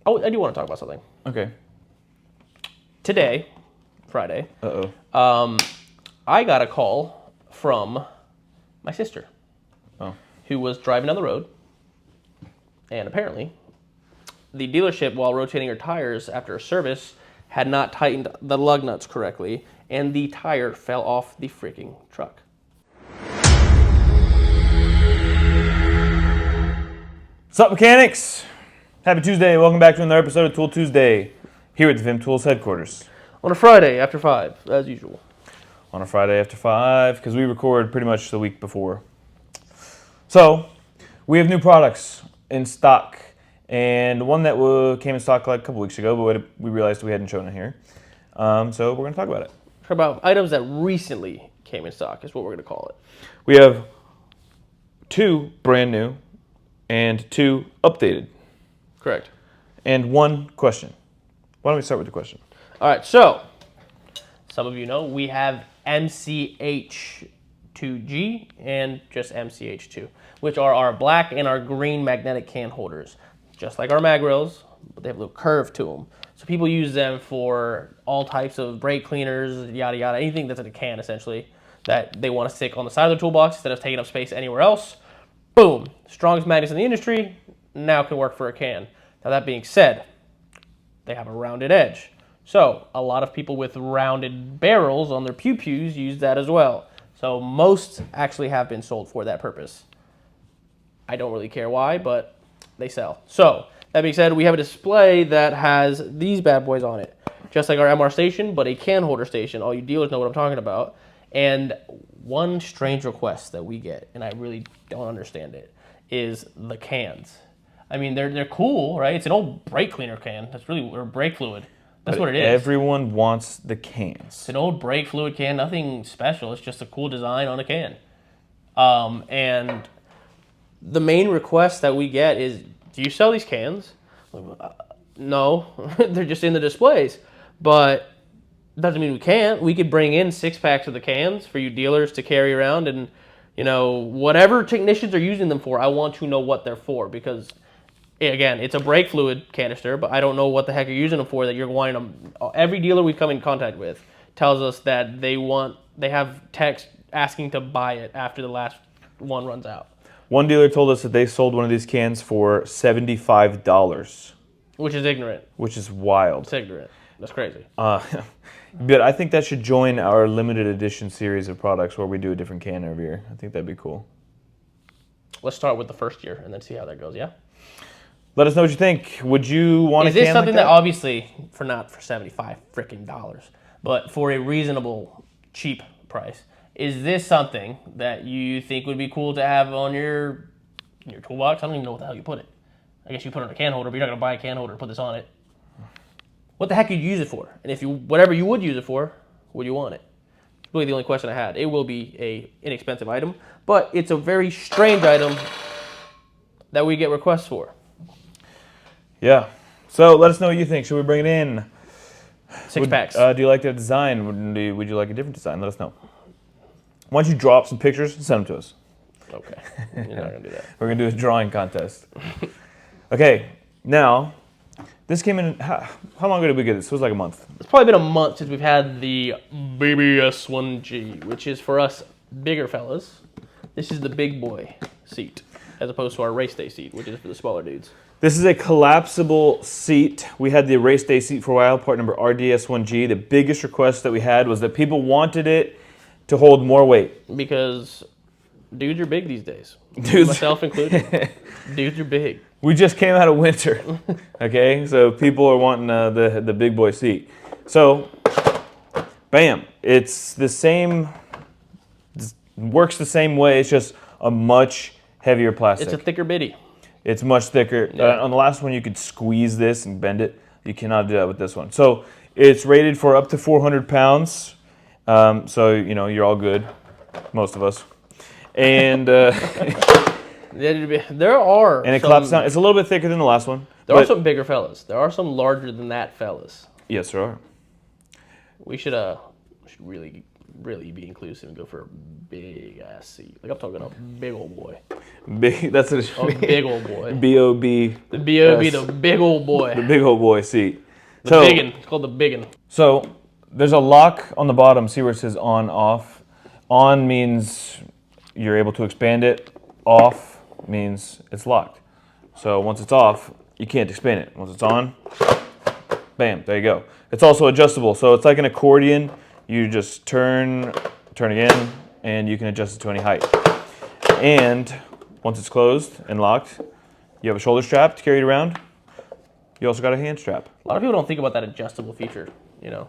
Oh, I do want to talk about something. Okay. Today, Friday, Uh-oh. I got a call from my sister, who was driving down the road, and apparently, the dealership, while rotating her tires after a service, had not tightened the lug nuts correctly, and the tire fell off the freaking truck. What's up, mechanics? Happy Tuesday. Welcome back to another episode of Tool Tuesday here at the VIM Tools headquarters. On a Friday after 5, as usual. On a Friday after 5, because we record pretty much the week before. So, we have new products in stock, and one that came in stock like a couple weeks ago, but we realized we hadn't shown it here. So, we're going to talk about it. Talk about items that recently came in stock is what we're going to call it. We have 2 brand new and 2 updated. Correct. And 1 question. Why don't we start with the question? All right, so some of you know we have MCH2G and just MCH2, which are our black and our green magnetic can holders, just like our mag rails, but they have a little curve to them. So people use them for all types of brake cleaners, yada yada, anything that's in a can essentially that they want to stick on the side of the toolbox instead of taking up space anywhere else. Boom, strongest magnets in the industry, now can work for a can. Now that being said, they have a rounded edge. So a lot of people with rounded barrels on their pew-pews use that as well. So most actually have been sold for that purpose. I don't really care why, but they sell. So that being said, we have a display that has these bad boys on it, just like our MR station, but a can holder station. All you dealers know what I'm talking about. And one strange request that we get, and I really don't understand it, is the cans. I mean, they're cool, right? It's an old brake cleaner can. That's really, or brake fluid. That's what it is. Everyone wants the cans. It's an old brake fluid can, nothing special. It's just a cool design on a can. And the main request that we get is, do you sell these cans? No, they're just in the displays. But doesn't mean we can't. We could bring in 6-packs of the cans for you dealers to carry around, and you know, whatever technicians are using them for, I want to know what they're for, because again, it's a brake fluid canister, but I don't know what the heck you're using them for that you're wanting them. Every dealer we come in contact with tells us that they have text asking to buy it after the last one runs out. One dealer told us that they sold one of these cans for $75. Which is ignorant. Which is wild. It's ignorant. That's crazy. But I think that should join our limited edition series of products where we do a different can every year. I think that'd be cool. Let's start with the first year and then see how that goes, yeah? Let us know what you think. Would you want a can like that? Is this something that obviously, not for $75 freaking dollars, but for a reasonable, cheap price, is this something that you think would be cool to have on your toolbox? I don't even know what the hell you put it. I guess you put it on a can holder, but you're not going to buy a can holder and put this on it. What the heck would you use it for? And if whatever you would use it for, would you want it? It's really the only question I had. It will be a inexpensive item, but it's a very strange item that we get requests for. Yeah. So let us know what you think. Should we bring it in? 6-packs. Do you like the design? Would you like a different design? Let us know. Why don't you draw up some pictures and send them to us? Okay. You're not going to do that. We're going to do a drawing contest. Okay. Now, this came in, how long ago did we get this? It was like a month. It's probably been a month since we've had the BBS1G, which is for us bigger fellas. This is the big boy seat, as opposed to our race day seat, which is for the smaller dudes. This is a collapsible seat. We had the race day seat for a while, part number RDS1G. The biggest request that we had was that people wanted it to hold more weight. Because dudes are big these days. Dudes. Myself included. Dudes are big. We just came out of winter, okay? So people are wanting the big boy seat. So, bam. It's the same, works the same way. It's just a much heavier plastic. It's a thicker bitty. It's much thicker. Yeah. On the last one, you could squeeze this and bend it. You cannot do that with this one. So it's rated for up to 400 pounds. So, you know, you're all good, most of us. And there are. And it collapses down. It's a little bit thicker than the last one. There are some bigger fellas. There are some larger than that fellas. Yes, there are. We should really really be inclusive and go for a big ass seat. Like I'm talking a big old boy. Big. That's what it should A be. big old boy. B-O-B. The B.O.B. The big old boy. The big old boy seat. The biggin. It's called the biggin. So there's a lock on the bottom. See where it says on, off. On means you're able to expand it. Off means it's locked. So once it's off, you can't expand it. Once it's on, bam, there you go. It's also adjustable. So it's like an accordion. You just turn again, and you can adjust it to any height. And once it's closed and locked, you have a shoulder strap to carry it around. You also got a hand strap. A lot of people don't think about that adjustable feature, you know.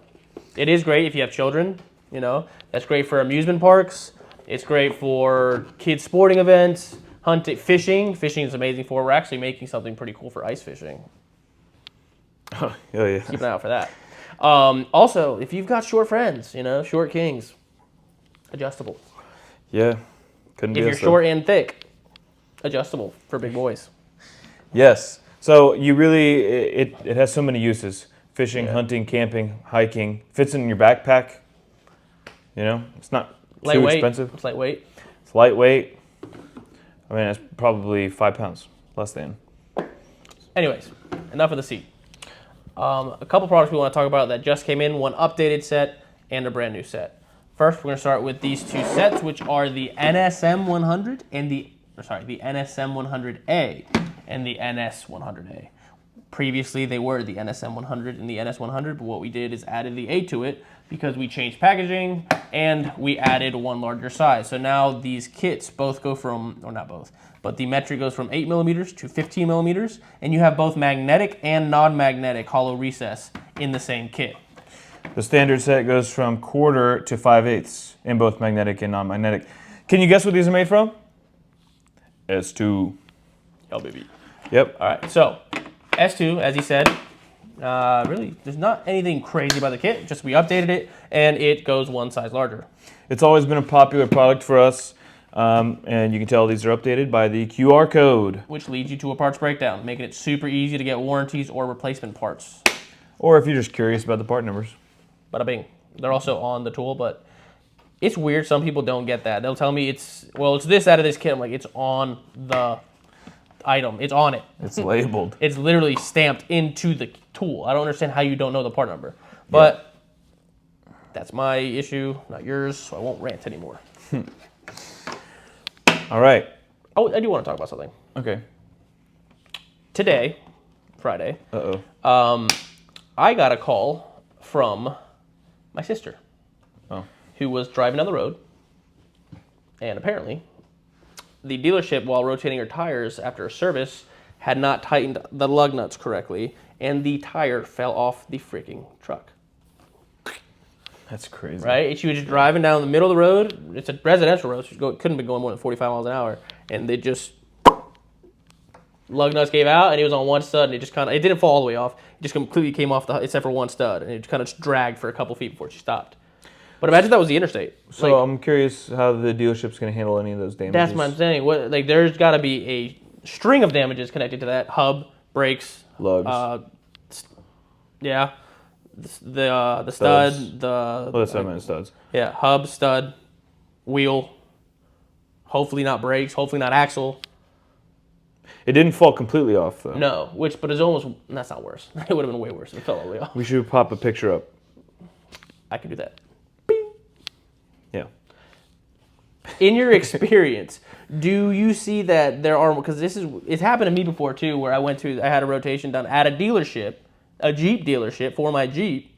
It is great if you have children, you know. That's great for amusement parks. It's great for kids' sporting events, hunting, fishing. Fishing is amazing for. We're actually making something pretty cool for ice fishing. Oh, yeah. Keep an eye out for that. Also, if you've got short friends, you know, short kings, adjustable. Yeah. Couldn't be If you're us, though. short and thick, adjustable for big boys. Yes. So you really, it has so many uses. Fishing, hunting, camping, hiking. Fits in your backpack. You know, it's not too expensive. It's lightweight. It's lightweight. I mean, it's probably 5 pounds, less than. Anyways, enough of the seat. A couple products we want to talk about that just came in, one updated set and a brand new set. First, we're going to start with these two sets, which are the NSM 100 and the NSM 100A and the NS 100A. Previously, they were the NSM 100 and the NS 100, but what we did is added the A to it because we changed packaging and we added one larger size. So now these kits both go from, or not both, but the metric goes from 8 millimeters to 15 millimeters, and you have both magnetic and non-magnetic hollow recess in the same kit. The standard set goes from 1/4 to 5/8 in both magnetic and non-magnetic. Can you guess what these are made from? S2. Oh, baby. Yep. All right, so S2, as he said, really, there's not anything crazy about the kit, just we updated it, and it goes one size larger. It's always been a popular product for us, and you can tell these are updated by the QR code. Which leads you to a parts breakdown, making it super easy to get warranties or replacement parts. Or if you're just curious about the part numbers. Bada bing. They're also on the tool, but it's weird. Some people don't get that. They'll tell me it's this out of this kit. I'm like, it's on the item. It's on it. It's labeled. It's literally stamped into the tool. I don't understand how you don't know the part number. But that's my issue, not yours, so I won't rant anymore. All right. Oh, I do want to talk about something. Okay. Today, Friday, Uh-oh. I got a call from my sister, who was driving down the road, and apparently the dealership, while rotating her tires after a service, had not tightened the lug nuts correctly, and the tire fell off the freaking truck. That's crazy. Right? And she was just driving down the middle of the road. It's a residential road, so couldn't be going more than 45 miles an hour, and they just lug nuts gave out, and it was on one stud, and it didn't fall all the way off. It just completely came off except for one stud, and it kind of just dragged for a couple feet before she stopped. But imagine that was the interstate. So I'm curious how the dealership's going to handle any of those damages. That's what I'm saying. There's got to be a string of damages connected to that. Hub, brakes, Lugs. The stud, That's what I meant, studs. Yeah, hub, stud, wheel. Hopefully not brakes. Hopefully not axle. It didn't fall completely off, though. No, but it's almost. That's not worse. It would have been way worse if it fell all the way off. We should pop a picture up. I can do that. Yeah. In your experience, do you see that there are, because it's happened to me before too, where I had a rotation done at a dealership, a Jeep dealership for my Jeep,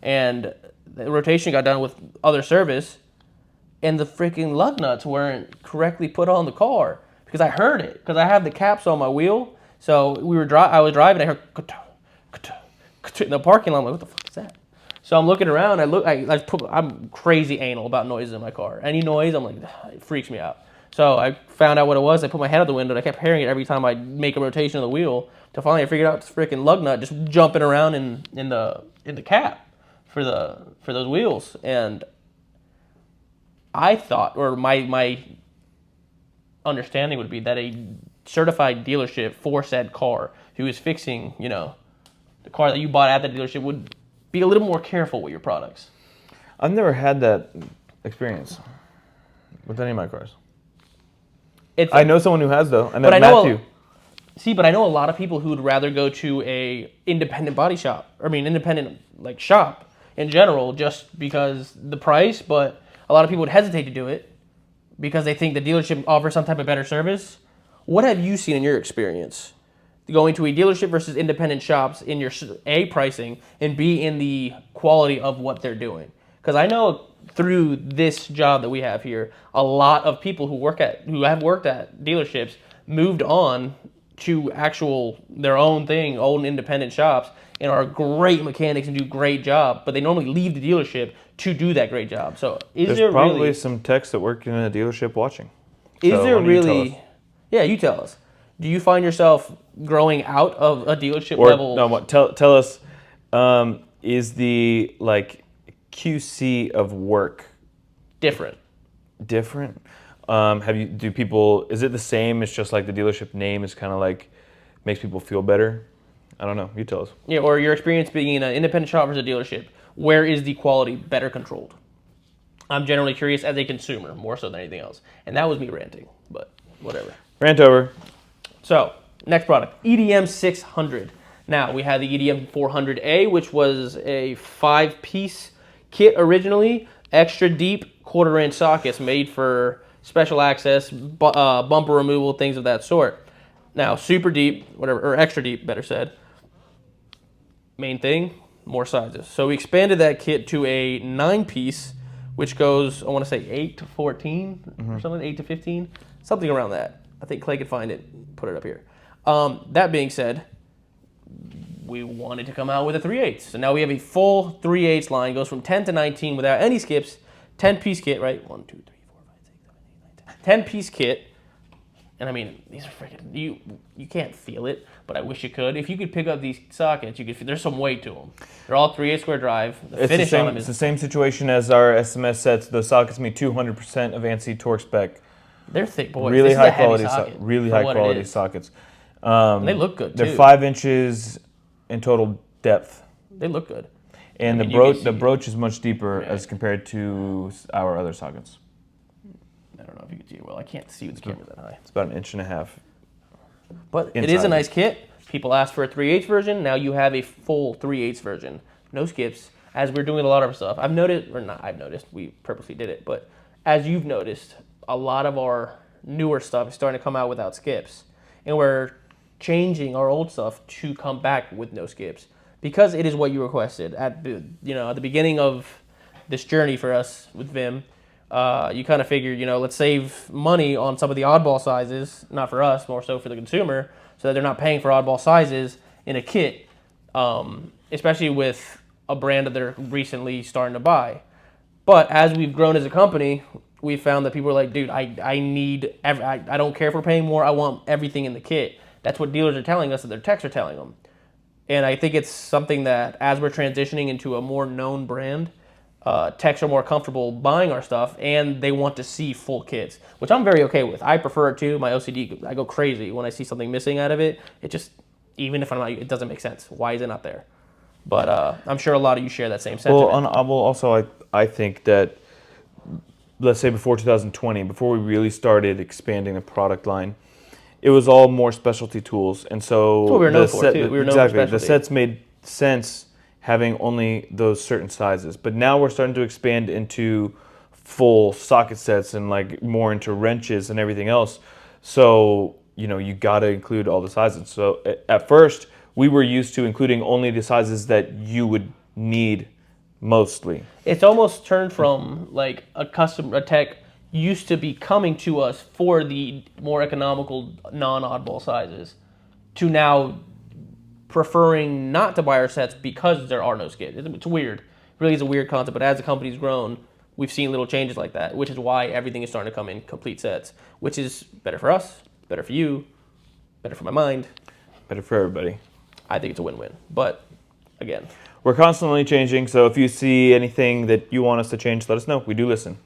and the rotation got done with other service, and the freaking lug nuts weren't correctly put on the car, because I heard it, because I have the caps on my wheel, so I was driving, I heard in the parking lot, I'm like, what the fuck is that? So I'm looking around. I'm crazy anal about noises in my car. Any noise, I'm like, it freaks me out. So I found out what it was. I put my head out the window, and I kept hearing it every time I make a rotation of the wheel. Till finally, I figured out this freaking lug nut just jumping around in the cap for those wheels. And I thought, or my understanding would be that a certified dealership for said car who is fixing, the car that you bought at the dealership would be a little more careful with your products. I've never had that experience with any of my cars. It's I know someone who has though. I know But I know- Matthew. See, but I know a lot of people who would rather go to a independent body shop. Independent like shop in general, just because the price. But a lot of people would hesitate to do it because they think the dealership offers some type of better service. What have you seen in your experience going to a dealership versus independent shops in your A, pricing, and B, in the quality of what they're doing? Because I know through this job that we have here, a lot of people who have worked at dealerships moved on to their own thing, own independent shops, and are great mechanics and do great job, but they normally leave the dealership to do that great job. So There's probably some techs that work in a dealership watching. Is So there why don't you tell really? us? Yeah, you tell us. Do you find yourself growing out of a dealership Or level? no, tell us, is the like QC of work Different. different? Is it the same? It's just like the dealership name is kind of like makes people feel better. I don't know. You tell us. Yeah, or your experience being in an independent shop versus a dealership. Where is the quality better controlled? I'm generally curious as a consumer, more so than anything else. And that was me ranting, but whatever. Rant over. So, next product, EDM 600. Now, we had the EDM 400A, which was a 5-piece kit originally, extra deep quarter-inch sockets made for special access, bumper removal, things of that sort. Now, super deep, or extra deep, better said. Main thing, more sizes. So we expanded that kit to a 9-piece, which goes, I want to say 8 to 14 or something, 8 to 15, something around that. I think Clay could find it, put it up here. That being said, we wanted to come out with a 3/8. So now we have a full 3/8 line, goes from 10 to 19 without any skips, 10-piece kit, right? 1, 2, 3, 4, 5, 6, 7, 8, 9, 10. 10-piece kit. And I mean, these are freaking, you can't feel it, but I wish you could. If you could pick up these sockets, there's some weight to them. They're all 3/8 square drive. The finish on them It's is, the same situation as our SMS sets. Those sockets meet 200% of ANSI torque spec. they're thick boys. Really This is a high heavy quality, socket really for high what it quality is. sockets. And they look good too. They're 5 inches in total depth, They look good. and I mean, the broach is much deeper Yeah. as compared to our other sockets. I don't know if you can see it well. I can't see with the camera that high. It's about 1.5 inches. But it is Inside. a nice kit. People asked for a 3/8 version. Now you have a full 3/8 version. No skips. As we're doing a lot of our stuff, I've noticed, we purposely did it, but as you've noticed, a lot of our newer stuff is starting to come out without skips. And we're changing our old stuff to come back with no skips because it is what you requested at the beginning of this journey for us with VIM. You kind of figured, let's save money on some of the oddball sizes, not for us, more so for the consumer, so that they're not paying for oddball sizes in a kit, especially with a brand that they're recently starting to buy. But as we've grown as a company, we found that people are like, dude, I don't care if we're paying more, I want everything in the kit. That's what dealers are telling us, that their techs are telling them. And I think it's something that as we're transitioning into a more known brand, techs are more comfortable buying our stuff, and they want to see full kits, which I'm very okay with. I prefer it too. My OCD, I go crazy when I see something missing out of it. It just, even if I'm not, it doesn't make sense. Why is it not there? But I'm sure a lot of you share that same sentiment. I think that, let's say before 2020, before we really started expanding the product line, it was all more specialty tools, and so That's what we were known for too. We were known for exactly, the specialty. sets made sense having only those certain sizes. But now we're starting to expand into full socket sets and like more into wrenches and everything else. So, you got to include all the sizes. So at first, we were used to including only the sizes that you would need mostly. It's almost turned from like a tech used to be coming to us for the more economical non-oddball sizes to now preferring not to buy our sets because there are no skips. It's weird. It really is a weird concept, but as the company's grown, we've seen little changes like that, which is why everything is starting to come in complete sets, which is better for us, better for you, better for my mind. Better for everybody. I think it's a win-win. But again, we're constantly changing, so if you see anything that you want us to change, let us know. We do listen.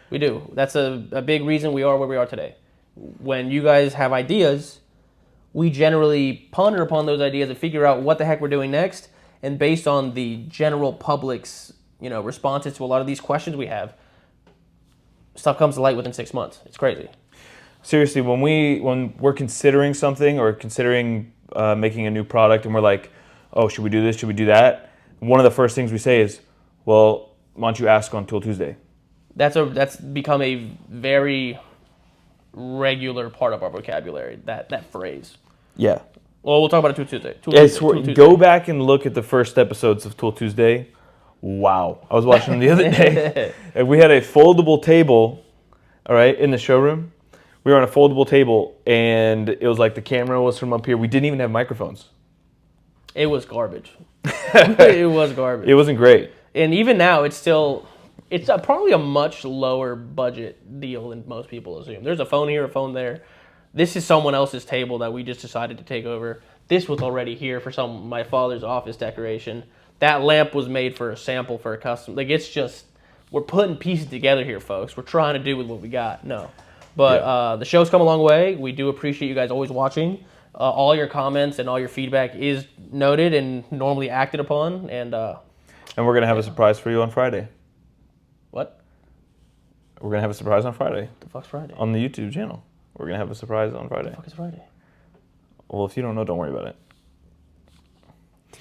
we do. That's a big reason we are where we are today. When you guys have ideas, we generally ponder upon those ideas and figure out what the heck we're doing next. And based on the general public's responses to a lot of these questions we have, stuff comes to light within 6 months. It's crazy. Seriously, when we're considering something or considering making a new product, and we're like, oh, should we do this? Should we do that? One of the first things we say is, well, why don't you ask on Tool Tuesday? That's become a very regular part of our vocabulary. That phrase. Yeah. Well, we'll talk about it Tuesday. Go back and look at the first episodes of Tool Tuesday. Wow. I was watching them the other day. And we had a foldable table, all right, in the showroom. We were on a foldable table, and it was like the camera was from up here. We didn't even have microphones. It was garbage. It was garbage. It wasn't great. And even now, it's probably a much lower budget deal than most people assume. There's a phone here, a phone there. This is someone else's table that we just decided to take over. This was already here for my father's office decoration. That lamp was made for a sample for a custom. Like, it's just, we're putting pieces together here, folks. We're trying to do with what we got. No. But the show's come a long way. We do appreciate you guys always watching. All your comments and all your feedback is noted and normally acted upon. And we're going to have a surprise for you on Friday. What? We're going to have a surprise on Friday. The fuck's Friday? On the YouTube channel. We're going to have a surprise on Friday. The fuck is Friday? Well, if you don't know, don't worry about it.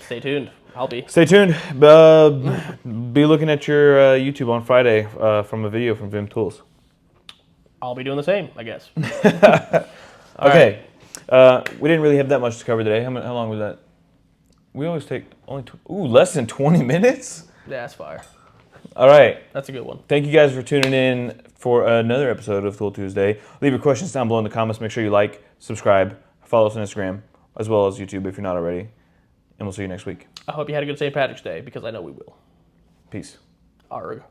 Stay tuned. I'll be. Stay tuned. Be looking at your YouTube on Friday from a video from VIM Tools. I'll be doing the same, I guess. Okay. We didn't really have that much to cover today. How long was that? We always take less than 20 minutes? Yeah, that's fire. All right. That's a good one. Thank you guys for tuning in for another episode of Tool Tuesday. Leave your questions down below in the comments. Make sure you like, subscribe, follow us on Instagram, as well as YouTube if you're not already. And we'll see you next week. I hope you had a good St. Patrick's Day, because I know we will. Peace. Arg.